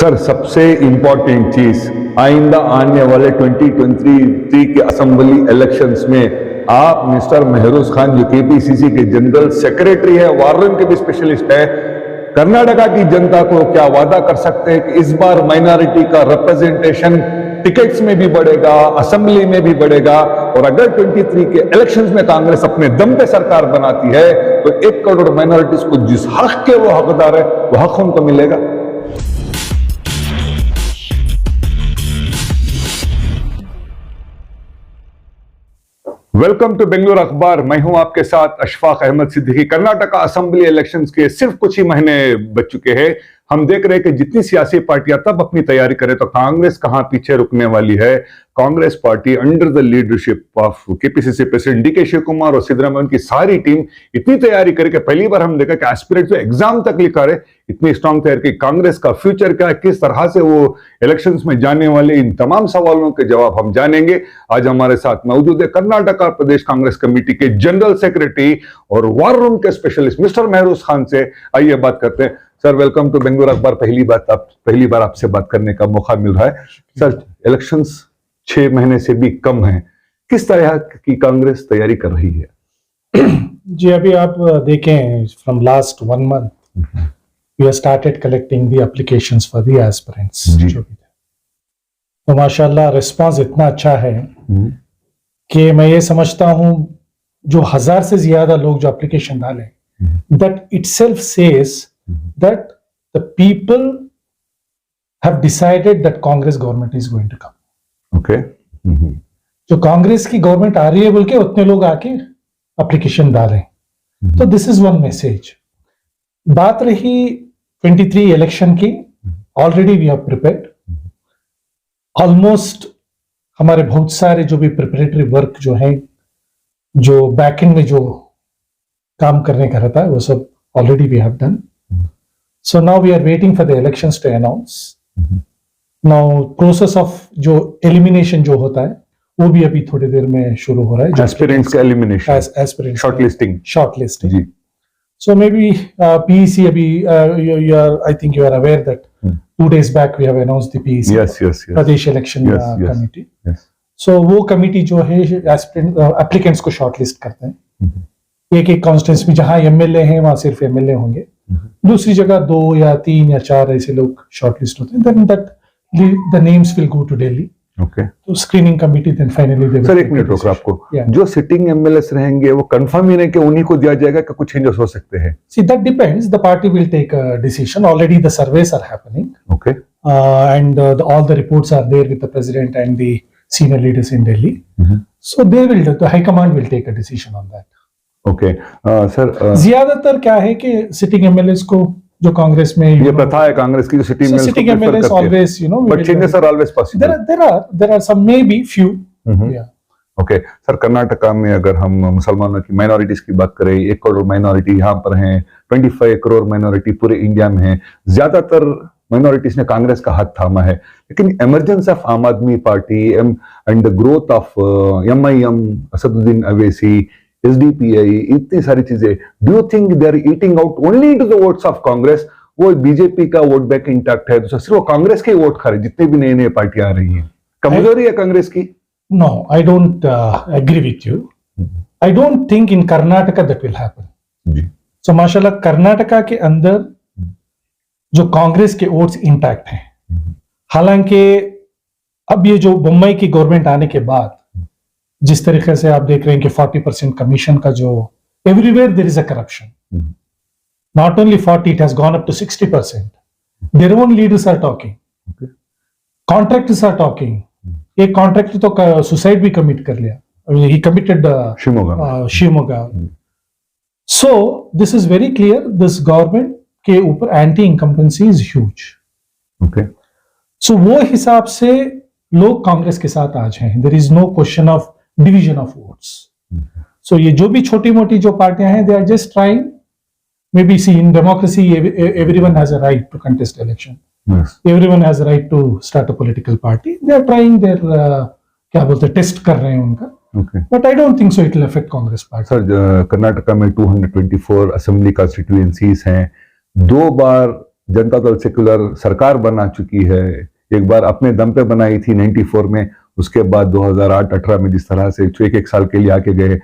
Sir, सबसे important चीज आइंदा आने वाले 2023 के असेंबली इलेक्शंस में आप मिस्टर महरोज खान जो केपीसीसी के जनरल सेक्रेटरी है, वार रूम के भी स्पेशलिस्ट है, कर्नाटका की जनता को क्या वादा कर सकते हैं कि इस बार माइनॉरिटी का रिप्रेजेंटेशन टिकट्स में भी बढ़ेगा, असेंबली में भी बढ़ेगा, और अगर 23 के इलेक्शंस में कांग्रेस अपने दम पे सरकार बनाती है तो 1 करोड़ माइनॉरिटीज को जिस हक के वो हकदार है वो हक उनको मिलेगा। वेलकम टू बेंगलुरु अखबार। मैं हूं आपके साथ अशफाक अहमद सिद्दीकी। कर्नाटका असेंबली इलेक्शंस के सिर्फ कुछ ही महीने बच चुके हैं। हम देख रहे हैं कि जितनी सियासी पार्टियां तब अपनी तैयारी करें तो कांग्रेस कहां पीछे रुकने वाली है। Congress party under the leadership of KPCC president DK Shiv Kumar और सिद्धरामैया की सारी टीम इतनी तैयारी करे कि पहली बार हम देखा कि एस्पिरेंट जो एग्जाम तक लिखा रहे, इतनी स्ट्रांग तैयारी कि कांग्रेस का फ्यूचर क्या है, किस तरह से वो इलेक्शंस में जाने वाले, इन तमाम सवालों के जवाब हम जानेंगे। आज हमारे साथ मौजूद है कर्नाटका प्रदेश कांग्रेस कमेटी के जनरल सेक्रेटरी और वार रूम के स्पेशलिस्ट मिस्टर महरोज खान से। आइए बात करते हैं। सर, वेलकम टू बेंगलुरु अखबार। पहली बार आपसे बात करने का मौका मिल रहा है। सर, इलेक्शंस 6 महीने से भी कम है, किस तरह की कांग्रेस तैयारी कर रही है? जी, अभी आप देखें, from last 1 month we have started collecting the applications for the aspirants जो भी थे। तो माशाल्लाह रिस्पांस इतना अच्छा है कि मैं ये समझता हूं जो 1000 से ज्यादा लोग जो एप्लीकेशन डाले, that itself says that the people have decided that Congress government is going to come. Okay. जो कांग्रेस की गवर्नमेंट आ रही है बोल के उतने लोग आके एप्लीकेशन डालें, तो दिस इज वन मैसेज। बात रही 23 इलेक्शन की, already we have prepared almost. हमारे बहुत सारे जो भी प्रिपरेटरी वर्क जो है, जो बैक एंड में जो काम करने का रहता है, वो सब already we have done. So now we are waiting for the elections to announce. Now process of जो elimination जो होता है वो भी अभी थोड़ी देर में शुरू हो रहा है। Aspirants का elimination, aspirants shortlisting. जी। So maybe PEC अभी I think you are aware that 2 days back we have announced the PEC. Yes. Pradesh election committee. Yes. So वो कमिटी जो है applicants को shortlist करते हैं। एक कॉन्स्टिट्यूंसी में जहां एमएलए हैं वहां सिर्फ एमएलए होंगे, दूसरी जगह 2 या 3 या 4 ऐसे लोग शॉर्टलिस्ट होते हैं। Then that the names will go to Delhi. Okay. तो screening committee then finally. Sir, 1 minute रोक आपको। जो सिटिंग एमएलएस रहेंगे वो कंफर्म ही नहीं कि उन्हीं को दिया जाएगा कि कुछ चेंजेस हो सकते हैं? See that depends, the party will take a decision. Already the surveys are happening, okay, and all the reports are there with the president and the senior leaders in Delhi. So they will, the high command will take a decision on that. Okay. Sir, ज्यादातर क्या है कि sitting MLAs को जो कांग्रेस में ये प्रथा है कांग्रेस की, जो sitting MLAs always, you know, but changes are always possible. There are some, maybe few. Yeah. Okay. Sir, Karnataka में अगर हम मुसलमानों की माइनॉरिटीज की बात करें, 1 करोड़ माइनॉरिटी यहाँ पर हैं, 25 करोड़ माइनॉरिटी पूरे इंडिया में है। ज्यादातर माइनॉरिटीज ने कांग्रेस का हाथ थामा है, लेकिन emergence of Aam Aadmi Party and the growth of MIM, Asaduddin Owaisi, SDPI, इतनी सारी चीजें, do you think they are eating out only into the votes of Congress? वो बीजेपी का वोट बैंक इंटैक्ट है, तो सिर्फ कांग्रेस के वोट खा रहे जितने भी नई पार्टियां आ रही हैं? कमजोरी है कांग्रेस की? No, I don't agree with you. I don't think in Karnataka that will happen. Ji. So माशाल्लाह कर्नाटका के अंदर जो कांग्रेस के वोट्स इंटैक्ट हैं। हालांकि अब ये जो मुंबई की गवर्नमेंट आने के बाद जिस तरीके से आप देख रहे हैं कि 40% कमीशन का जो everywhere there is a corruption, not only 40, it has gone up to 60%। Their own leaders are talking, contractors are talking. एक कॉन्ट्रैक्टर तो सुसाइड भी कमिट कर लिया, he committed Shivamogga. So this is very clear, this government के ऊपर anti incumbency is huge. Okay. So वो हिसाब से लोग कांग्रेस के साथ आज हैं। There is no question of division of votes. सो ये जो भी छोटी मोटी जो पार्टियां हैं, they are just trying, maybe see in democracy everyone has a right to contest election, everyone has a right to start a political party. They are trying there, क्या बोलते हैं, टेस्ट कर रहे हैं उनका। But I don't think so it will affect Congress party. Sir, Karnataka में 224 assembly constituencies हैं। 2 बार Janata Dal secular सरकार बना चुकी है, एक बार अपने दम पे बनाई थी 94 में, उसके बाद 2008-18 में जिस तरह से एक साल के लिए आके गए,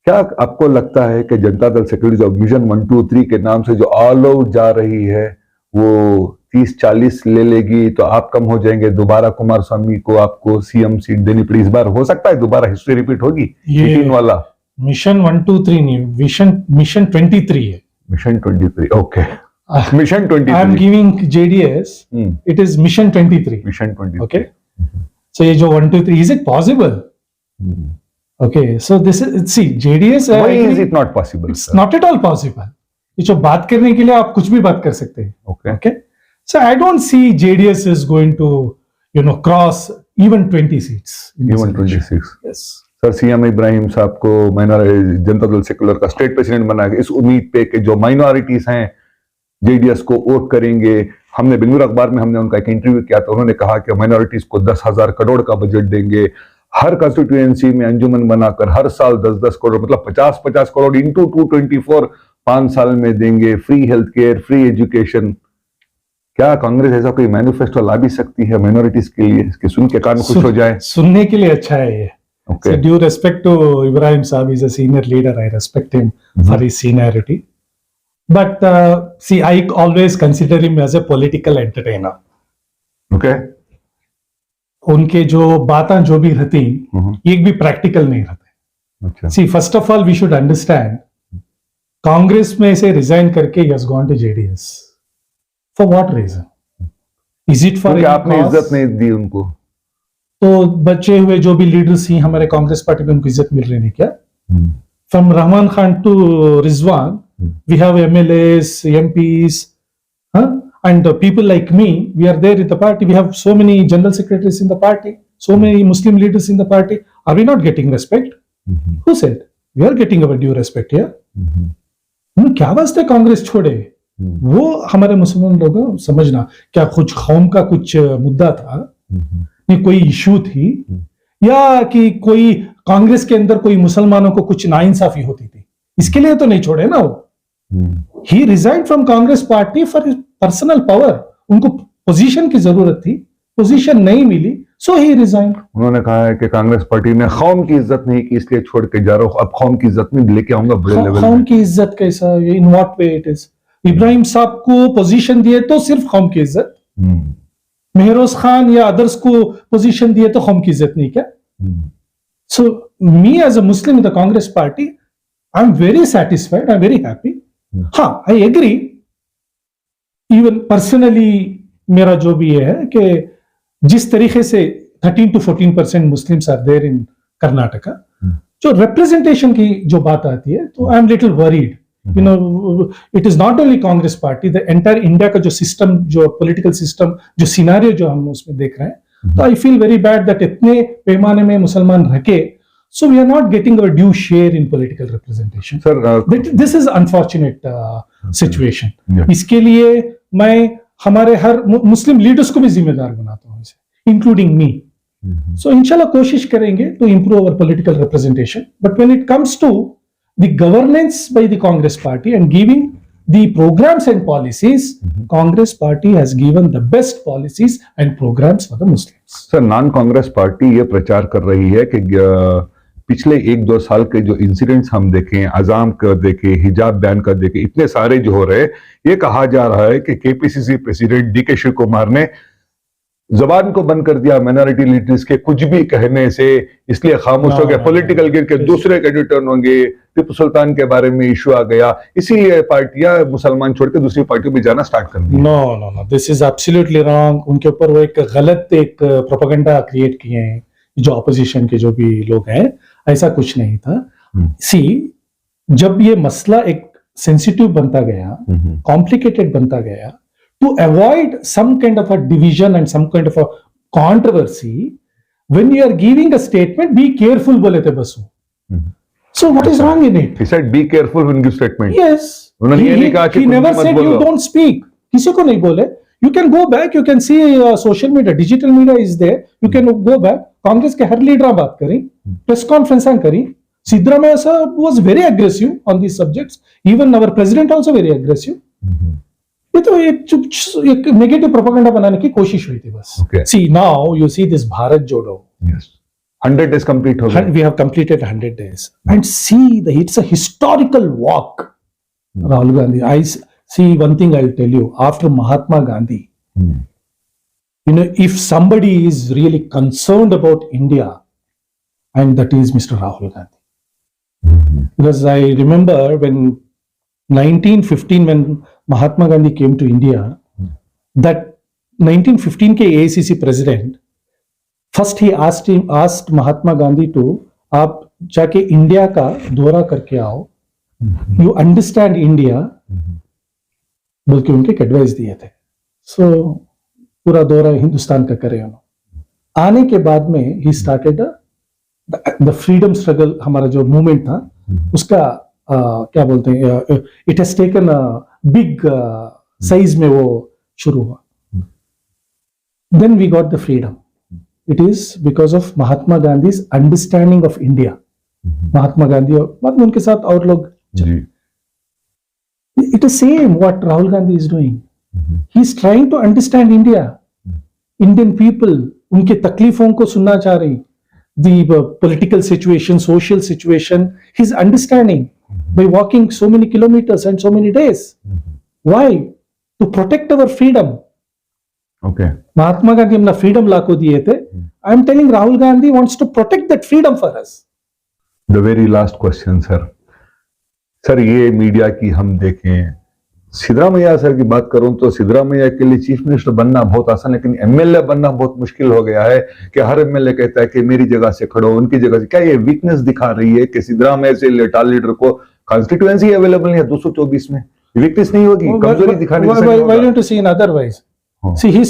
क्या आपको लगता है कि जनता दल सेक्युलर जो मिशन 1, 2, 3 के नाम से जो ऑल आउट जा रही है वो 30-40 ले लेगी तो आप कम हो जाएंगे, दोबारा कुमार स्वामी को आपको सीएम सीट देनी पड़ी, इस बार हो सकता है दोबारा हिस्ट्री रिपीट होगी? ये 18 वाला मिशन 1, 2, 3 नहीं, मिशन 23 है। Mission 23, okay, mission 23, I am giving JDS, it is mission 23, mission 23, okay. So ये जो 1, 2, 3, is it possible? Okay, so this is, see, JDS. Why is it not possible? It's not at all possible. ये जो बात करने के लिए आप कुछ भी बात कर सकते हैं. Okay. So I don't see JDS is going to, cross even 20 seats. Even 26. Yes. Sir CM Ibrahim साहब को जनता दल सेक्युलर का स्टेट प्रेसिडेंट बनाया इस उम्मीद पे कि जो माइनॉरिटीज हैं जेडीएस को वोट करेंगे। हमने बेंगलुरु अखबार में हमने उनका एक इंटरव्यू किया तो उन्होंने कहा कि माइनॉरिटीज को 10,000 करोड़ का बजट देंगे, हर कंस्टिट्यूएंसी में अंजुमन बनाकर हर साल 10-10 करोड़ मतलब 50-50 करोड़ इंटू 224 5 साल में देंगे, free health care, free education. क्या कांग्रेस ऐसा कोई मैनिफेस्टो ला भी सकती है माइनॉरिटीज के लिए, इसके सुन के कान खुश हो जाए? सुनने के लिए अच्छा है ये। Okay. So due respect to Ibrahim Saab, he's a senior leader. I respect him for his seniority. But see, I always consider him as a political entertainer. Okay. उनके जो बातें जो भी रहती एक भी प्रैक्टिकल नहीं रहते। अच्छा। See, first of all, we should understand, Congress में से रिजाइन करके he has gone to JDS. For what reason? Is it for? आपने इज्जत नहीं दी उनको? तो बचे हुए जो भी लीडर्स हैं हमारे कांग्रेस पार्टी में उनको इज्जत मिल रही नहीं क्या? From Rahman Khan to Rizwan we have MLAs, MPs, and people like me, we are there in the party. We have so many general secretaries in the party, so many Muslim leaders in the party. Are we not getting respect? Who said? We are getting our due respect here. क्या वास्ते कांग्रेस छोड़े? वो हमारे मुसलमान लोग समझना, क्या कुछ कौम का कुछ मुद्दा था, ये कोई इशू थी, या कि कोई कांग्रेस के अंदर कोई मुसलमानों को कुछ नाइंसाफी होती थी, इसके लिए तो नहीं छोड़े ना वो। He resigned from Congress party for personal power. उनको पोजीशन की जरूरत थी, पोजीशन नहीं मिली, सो ही रिजाइन्ड। उन्होंने कहा है कि कांग्रेस पार्टी ने कौम की इज्जत नहीं की इसलिए छोड़ के जा रहा हूं, अब कौम की इज्जत में लेके आऊंगा बड़े लेवल। कौम की इज्जत कैसा? In what way it is? Ibrahim साहब को पोजीशन दिए तो सिर्फ कौम की इज्जत, मेहरोज खान या अदर्स को पोजीशन दिए तो कौम की इज्जत नहीं क्या? So me as a Muslim in the Congress party, I am very satisfied, I am very happy. हाँ, आई एग्री, इवन पर्सनली मेरा जो भी है कि जिस तरीके से 13 to 14% Muslims are there in Karnataka, जो रिप्रेजेंटेशन की जो बात आती है तो I am little worried. it is not only Congress party, the entire India का जो सिस्टम, जो पॉलिटिकल सिस्टम, जो सिनारियो जो हम उसमें देख रहे हैं, तो I feel very bad that इतने पैमाने में मुसलमान रखे, so we are not getting our due share in political representation. This is unfortunate situation. इसके लिए मैं हमारे हर मुस्लिम लीडर्स को भी जिम्मेदार बनाता हूँ इसे, including me. So इंशाल्लाह कोशिश करेंगे to improve our political representation. But when it comes to the governance by the Congress party and giving the programs and policies, Congress party has given the best policies and programs for the Muslims. Sir, non Congress party ये प्रचार कर रही है कि पिछले 1-2 साल के जो इंसिडेंट्स हम देखें, अजाम का देखें, हिजाब बैन का देखें, इतने सारे जो हो रहे हैं, ये कहा जा रहा है कि केपीसीसी प्रेसिडेंट डीके शिव कुमार ने जबान को बंद कर दिया माइनॉरिटी लीडर्स के कुछ भी कहने से, इसलिए खामोश हो गया, पॉलिटिकल गिर के दूसरे कैंडिडेट होंगे, टिप्पू सुल्तान के बारे में इशू आ गया, इसीलिए पार्टियां मुसलमान छोड़ के दूसरी पार्टियों में जाना स्टार्ट कर दी। No, this is absolutely wrong. उनके ऊपर वो एक गलत प्रोपेगेंडा क्रिएट किए हैं जो ऑपोजिशन के जो भी लोग हैं, ऐसा कुछ नहीं था। सी, जब ये मसला एक सेंसिटिव बनता गया, कॉम्प्लिकेटेड बनता गया, to avoid some kind of a division and some kind of a controversy, when you are giving a statement, be careful बोले थे बस वो। So what is wrong in it? He said be careful when give statement. Yes. He never said you don't speak. किसी को नहीं बोले। You can go back, you can see social media, digital media is there. You can go back. Congress के हर leader बात करी, press conference करी। Siddaramaiah was very aggressive on these subjects. Even our president also very aggressive. ये तो एक negative propaganda बनाने की कोशिश हुई थी बस. Okay. See now you see this Bharat Jodo. Yes. 100 days complete हो गए. We have completed 100 days and see it's a historical walk. Rahul Gandhi. I see one thing I'll tell you. After Mahatma Gandhi, you know, if somebody is really concerned about India, and that is Mr. Rahul Gandhi. Because I remember when 1915 when Mahatma Gandhi came to India, that 1915 के AICC president, first he asked Mahatma Gandhi to आप जाके India का दौरा करके आओ, you understand India, बोल के उनके एडवाइस दिए थे. So पूरा दौरा हिंदुस्तान का करे उन्होंने. आने के बाद में he started the freedom struggle, हमारा जो मूवमेंट था उसका क्या बोलते हैं, it has taken big size में वो शुरू हुआ. Then we got the freedom. It is because of Mahatma Gandhi's understanding of India. Mahatma Gandhi और बाद में उनके साथ और लोग. It is same what Rahul Gandhi is doing. He is trying to understand India. Indian people उनके तकलीफों को सुनना चाह रही. The political situation, social situation, he's understanding by walking so many kilometers and so many days. Why? To protect our freedom. Okay. Mahatma Gandhi हमने freedom लाको दिए थे. I'm telling Rahul Gandhi wants to protect that freedom for us. The very last question, sir. Sir ये media की हम देखें, Siddaramaiah sir की बात करूं तो सिद्धरामैया के लिए चीफ मिनिस्टर बनना बहुत आसान है, लेकिन एमएलए बनना बहुत मुश्किल हो गया है कि हर एमएलए कहता है कि मेरी जगह से खड़ो, उनकी जगह से. क्या ये वीकनेस दिखा रही है कि सिद्धरामैया से लेटा लीडर को कॉन्स्टिट्यूएंसी अवेलेबल नहीं है 224 में? वीकनेस नहीं होगी, कमजोरी दिखाने से? Why don't you see in otherwise? See, he is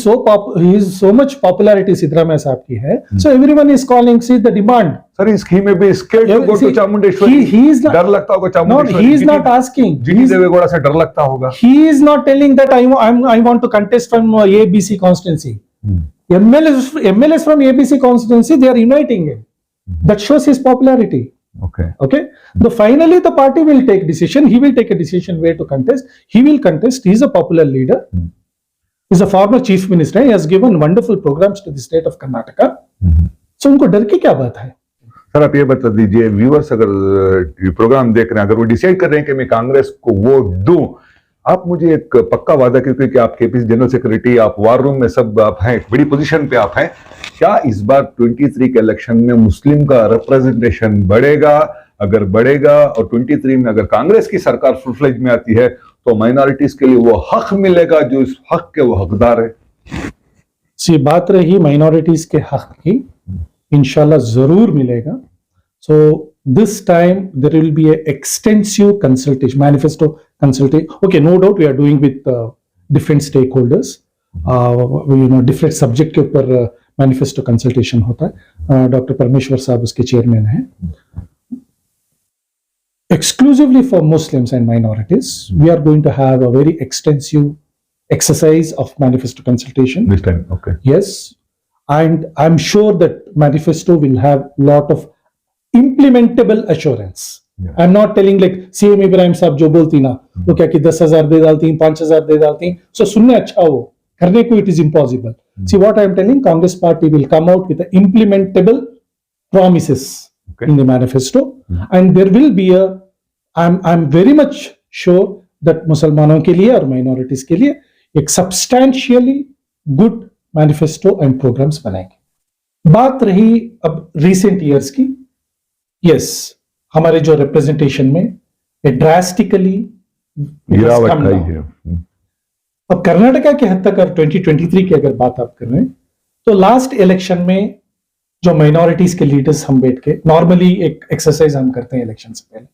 so much popularity Siddaramaiah साहब की है. So everyone is calling, see the demand. Sir, he may be scared to go to Chamundeshwari. He is not. डर लगता होगा Chamundeshwari. No, he is not asking. GT Devegowda से डर लगता होगा. He is not telling that I want to contest from ABC constituency. MLAs from ABC constituency, they are inviting him. That shows his popularity. Okay. Finally, the party will take decision. He will take a decision where to contest. He will contest. He is a popular leader. He's a former chief minister. He has given wonderful programs to the state of Karnataka. So उनको डर की क्या बात है? Sir आप ये बता दीजिए, व्यूअर्स अगर प्रोग्राम देख रहे हैं, अगर वो डिसाइड कर रहे हैं कि मैं कांग्रेस को वोट दूं, आप मुझे एक पक्का वादा कीजिए कि आप केपीसी जनरल सेक्रेटरी, आप वार रूम में सब आप हैं, बड़ी पोजीशन पे आप हैं, क्या इस बार 23 के इलेक्शन में मुस्लिम का रिप्रेजेंटेशन बढ़ेगा? अगर बढ़ेगा और 23 में अगर कांग्रेस की सरकार फुल फ्लेज में आती है तो माइनॉरिटीज के लिए वो हक मिलेगा जो इस हक के वो हकदार है? ये बात रही माइनॉरिटीज के हक की, इंशाल्लाह जरूर मिलेगा. So this time there will be a extensive consultation, manifesto consultation. Okay, no doubt we are doing with different stakeholders. Different subject के ऊपर मैनिफेस्टो कंसल्टेशन होता है. डॉक्टर परमेश्वर साहब उसके चेयरमैन हैं. Exclusively for Muslims and minorities, we are going to have a very extensive exercise of manifesto consultation. This time, okay. Yes, and I'm sure that manifesto will have lot of implementable assurance. Yeah. I'm not telling like CM Ibrahim साहब जो बोलती ना, वो क्या कि 10,000 दे डालती, 5,000 दे डालती, so सुनने अच्छा हो, करने को it is impossible. See what I'm telling, Congress party will come out with the implementable promises in the manifesto, and there will be a I'm very much sure that मुसलमानों के लिए और minorities के लिए एक substantially good manifesto and programs बनाएंगे. बात रही अब recent years की. Yes, हमारे जो representation में drastically गिरावट आई है. अब कर्नाटका के हद तक अगर 2023 की अगर बात आप कर रहे हैं तो लास्ट इलेक्शन में जो माइनॉरिटीज के लीडर्स हम बैठ के नॉर्मली एक एक्सरसाइज हम करते हैं इलेक्शन से पहले.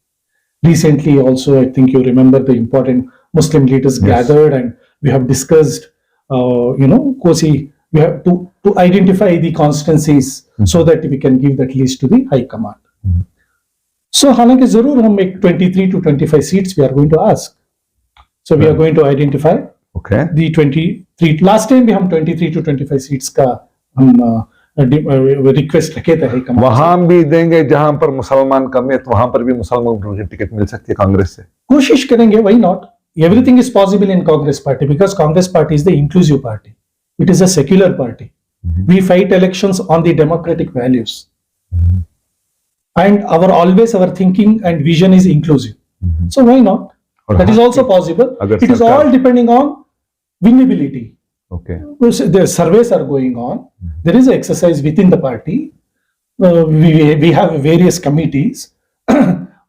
Recently also, I think you remember the important Muslim leaders gathered and we have discussed, Kosi, we have to identify the constituencies so that we can give that list to the High Command. So, हालांकि जरूर हम एक 23 to 25 seats we are going to ask. So, we are going to identify the 23. Last time भी हम 23 to 25 seats का हम request रखे थे. वहां भी देंगे जहां पर मुसलमान कम है, तो वहां पर भी मुसलमान को टिकट मिल सकती है कांग्रेस से. कोशिश करेंगे, why not. everything is possible in Congress party because Congress party is the inclusive party. It is a secular party. We fight elections on the democratic values. And our thinking and vision is inclusive. So why not? और That is हाँ, also possible. अगर It is सरकार- all depending on winnability. Okay The surveys are going on. There is an exercise within the party. We have various committees.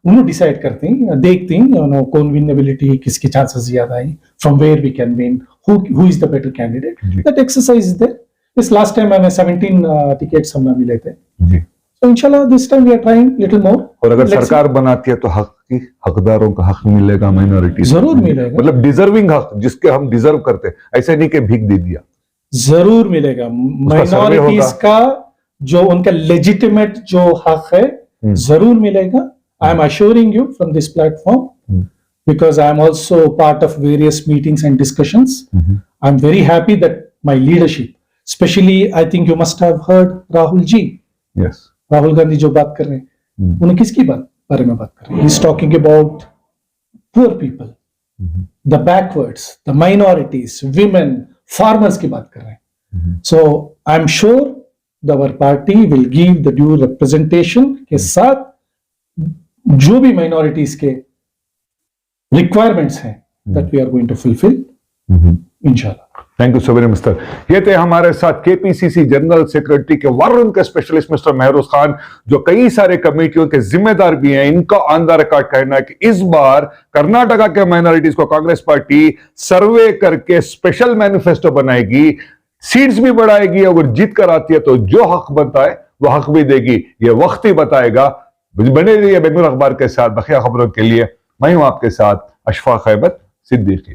उन्होंने decide करते हैं, देखते हैं कौन विनेबिलिटी, किसकी चांसेस ज्यादा है, from where we can win, who is the better candidate. That exercise is there. इस लास्ट टाइम हमें 17 टिकट्स हमने मिले थे. जी. So इंशाल्लाह this time we are trying little more. और अगर सरकार बनाती है तो हकदारों का हक मिलेगा, माइनॉरिटी जरूर मिलेगा. मतलब डिजर्विंग हक जिसके हम डिजर्व करते हैं, ऐसे नहीं कि भीख दे दिया. जरूर मिलेगा. माइनॉरिटीज का जो उनका लेजिटिमेट जो हक है जरूर मिलेगा. I am assuring you from this platform, because I am also part of various meetings and discussions. I'm very happy that my leadership, especially I think you must have heard Rahul ji. Yes. Rahul Gandhi जो बात कर रहे हैं, उन्हें किसकी बारे में बात कर रहे हैं? He's talking about poor people, the backwards, the minorities, women, farmers की बात कर रहे हैं. So I'm sure our party will give the due representation के साथ जो भी माइनॉरिटीज के रिक्वायरमेंट्स हैं that we are going to fulfil इंशाल्लाह. Thank you so very much sir. ये थे हमारे साथ केपीसीसी जनरल सेक्रेटरी के वरुण के स्पेशलिस्ट मिस्टर महरोज खान, जो कई सारे कमेटियों के जिम्मेदार भी हैं. इनका ऑन द रिकॉर्ड कहना है कि इस बार कर्नाटका के माइनॉरिटीज को कांग्रेस पार्टी सर्वे करके स्पेशल मैनिफेस्टो बनाएगी, सीट्स भी बढ़ाएगी. अगर जीत कर आती है तो जो हक बनता है वो हक भी देगी. ये वक्त ही बताएगा. बने रहिए बेंगलुरु अखबार के साथ. बखिया खबरों के लिए मैं हूं आपके साथ अशफाक अहमद सिद्दीकी.